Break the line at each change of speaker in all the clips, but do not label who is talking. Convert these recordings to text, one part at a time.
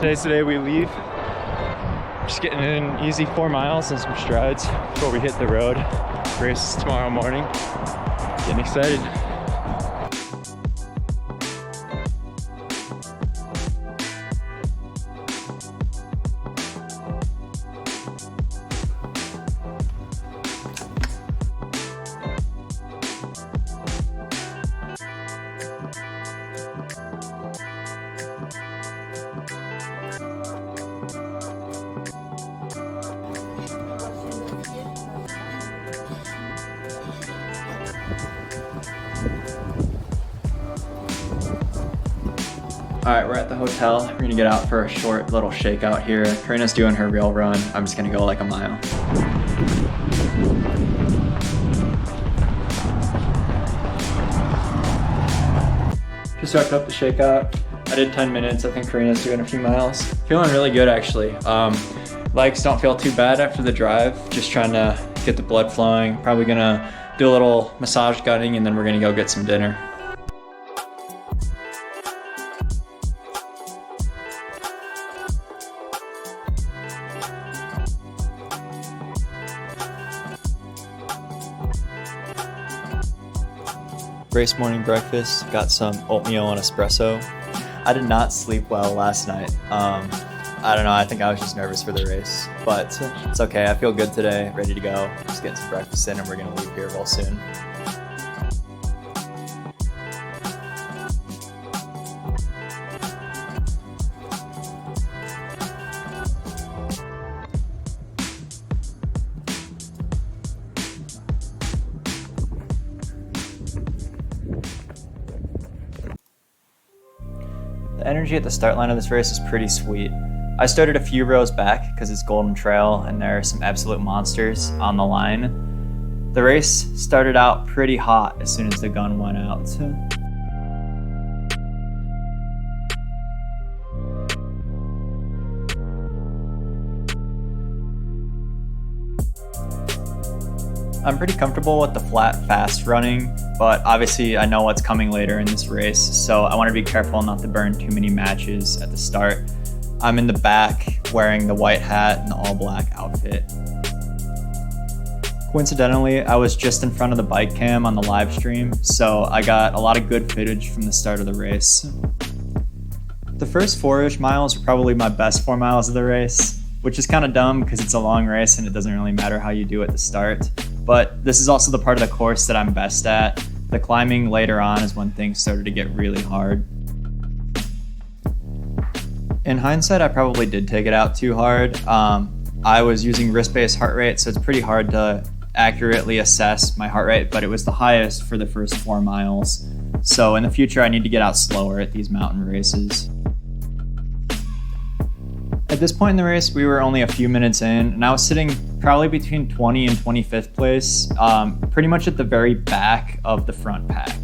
Today's the day we leave. Just getting an easy 4 miles and some strides before we hit the road. Race is tomorrow morning. Getting excited. All right, we're at the hotel. We're gonna get out for a short little shakeout here. Karina's doing her real run. I'm just gonna go like a mile. Just wrapped up the shakeout. I did 10 minutes. I think Karina's doing a few miles. Feeling really good actually. Legs don't feel too bad after the drive. Just trying to get the blood flowing. Probably gonna do a little massage gunning and then we're gonna go get some dinner. Race morning breakfast, got some oatmeal and espresso. I did not sleep well last night. I don't know, I think I was just nervous for the race, but it's okay. I feel good today, ready to go. Just getting some breakfast in and we're gonna leave here real soon. The energy at the start line of this race is pretty sweet. I started a few rows back because it's Golden Trail and there are some absolute monsters on the line. The race started out pretty hot as soon as the gun went out. I'm pretty comfortable with the flat, fast running, but obviously I know what's coming later in this race, so I want to be careful not to burn too many matches at the start. I'm in the back wearing the white hat and the all black outfit. Coincidentally, I was just in front of the bike cam on the live stream, so I got a lot of good footage from the start of the race. The first 4-ish miles were probably my best 4 miles of the race, which is kind of dumb because it's a long race and it doesn't really matter how you do at the start. But this is also the part of the course that I'm best at. The climbing later on is when things started to get really hard. In hindsight, I probably did take it out too hard. I was using wrist-based heart rate, so it's pretty hard to accurately assess my heart rate, but it was the highest for the first 4 miles. So in the future, I need to get out slower at these mountain races. At this point in the race, we were only a few minutes in, and I was sitting probably between 20 and 25th place, pretty much at the very back of the front pack.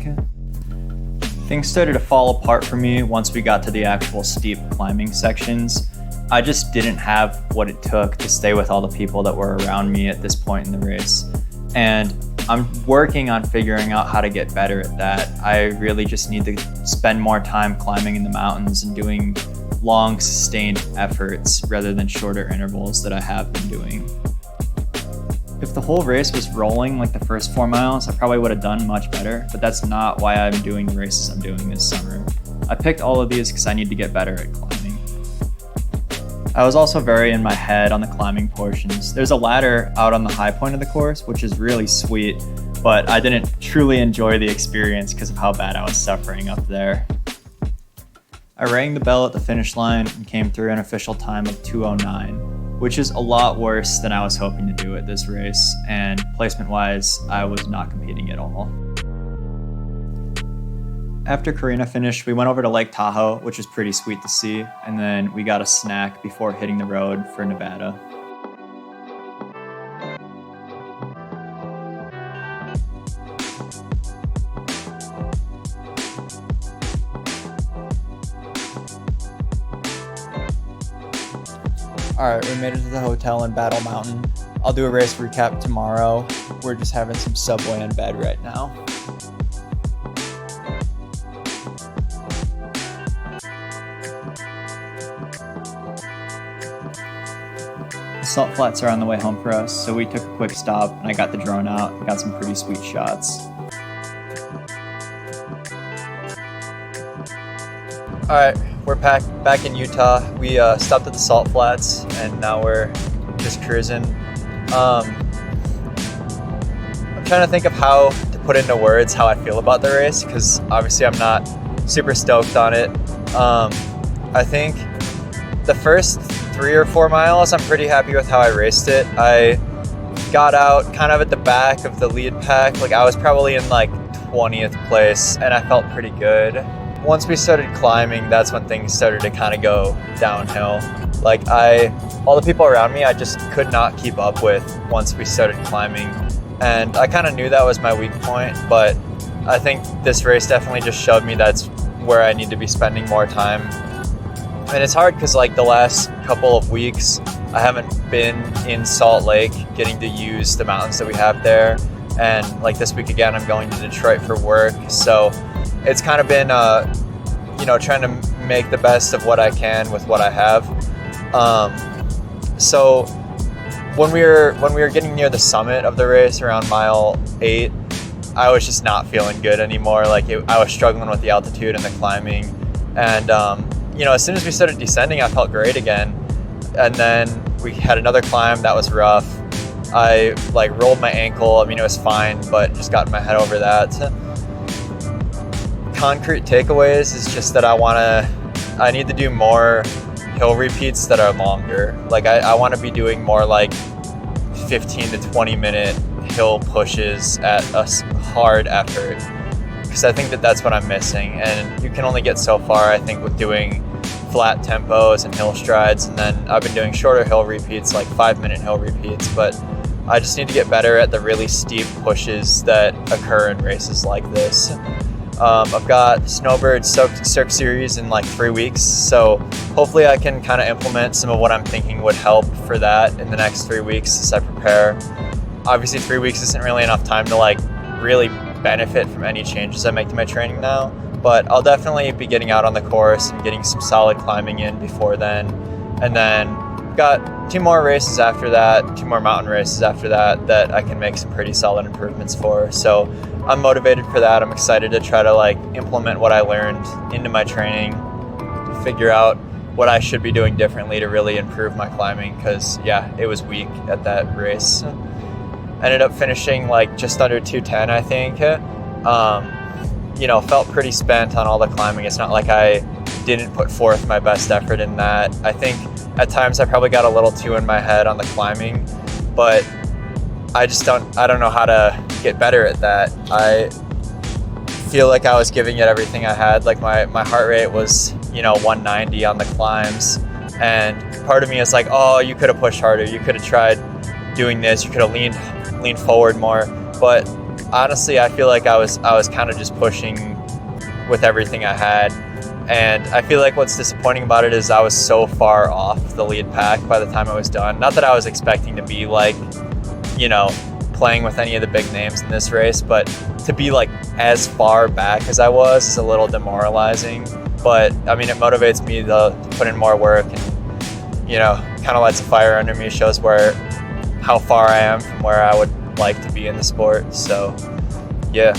Things started to fall apart for me once we got to the actual steep climbing sections. I just didn't have what it took to stay with all the people that were around me at this point in the race. And I'm working on figuring out how to get better at that. I really just need to spend more time climbing in the mountains and doing long sustained efforts rather than shorter intervals that I have been doing. If the whole race was rolling like the first 4 miles, I probably would have done much better, but that's not why I'm doing the races I'm doing this summer. I picked all of these because I need to get better at climbing. I was also very in my head on the climbing portions. There's a ladder out on the high point of the course, which is really sweet, but I didn't truly enjoy the experience because of how bad I was suffering up there. I rang the bell at the finish line and came through an official time of 2:09, which is a lot worse than I was hoping to do at this race, and placement-wise, I was not competing at all. After Karina finished, we went over to Lake Tahoe, which was pretty sweet to see, and then we got a snack before hitting the road for Nevada. Alright, we made it to the hotel in Battle Mountain. I'll do a race recap tomorrow. We're just having some Subway in bed right now. salt flats are on the way home for us, so we took a quick stop and I got the drone out and got some pretty sweet shots. Alright, we're back in Utah. We stopped at the salt flats and now we're just cruising. I'm trying to think of how to put into words how I feel about the race, because obviously I'm not super stoked on it. I think the first 3 or 4 miles, I'm pretty happy with how I raced it. I got out kind of at the back of the lead pack. Like I was probably in like 20th place and I felt pretty good. Once we started climbing, that's when things started to kind of go downhill. Like all the people around me, I just could not keep up with once we started climbing. And I kind of knew that was my weak point, but I think this race definitely just showed me that's where I need to be spending more time. And it's hard because like the last couple of weeks, I haven't been in Salt Lake getting to use the mountains that we have there. And like this week again, I'm going to Detroit for work. So it's kind of been, trying to make the best of what I can with what I have. So when we were getting near the summit of the race around mile 8, I was just not feeling good anymore. Like I was struggling with the altitude and the climbing. And, as soon as we started descending, I felt great again. And then we had another climb that was rough. I like rolled my ankle. I mean, it was fine, but just got my head over that. Concrete takeaways is just that I need to do more hill repeats that are longer. Like I want to be doing more like 15 to 20 minute hill pushes at a hard effort, because I think that that's what I'm missing. And you can only get so far, I think, with doing flat tempos and hill strides. And then I've been doing shorter hill repeats, like 5-minute hill repeats, but I just need to get better at the really steep pushes that occur in races like this. I've got Snowbird Cirque Series in like 3 weeks, so hopefully I can kind of implement some of what I'm thinking would help for that in the next 3 weeks as I prepare. Obviously 3 weeks isn't really enough time to like really benefit from any changes I make to my training now, but I'll definitely be getting out on the course and getting some solid climbing in before then. And then got 2 more races after that, 2 more mountain races after that I can make some pretty solid improvements for. So I'm motivated for that. I'm excited to try to like implement what I learned into my training, figure out what I should be doing differently to really improve my climbing, because it was weak at that race. Ended up finishing like just under 210, I think. Felt pretty spent on all the climbing. It's not like I didn't put forth my best effort in that. I think at times I probably got a little too in my head on the climbing, but I don't know how to get better at that. I feel like I was giving it everything I had. Like my heart rate was, 190 on the climbs. And part of me is like, oh, you could have pushed harder. You could have tried doing this. You could have leaned forward more. But honestly, I feel like I was kind of just pushing with everything I had. And I feel like what's disappointing about it is I was so far off the lead pack by the time I was done. Not that I was expecting to be like, playing with any of the big names in this race, but to be like as far back as I was is a little demoralizing. But I mean, it motivates me to put in more work and, kind of lights a fire under me, shows how far I am from where I would like to be in the sport. So, yeah.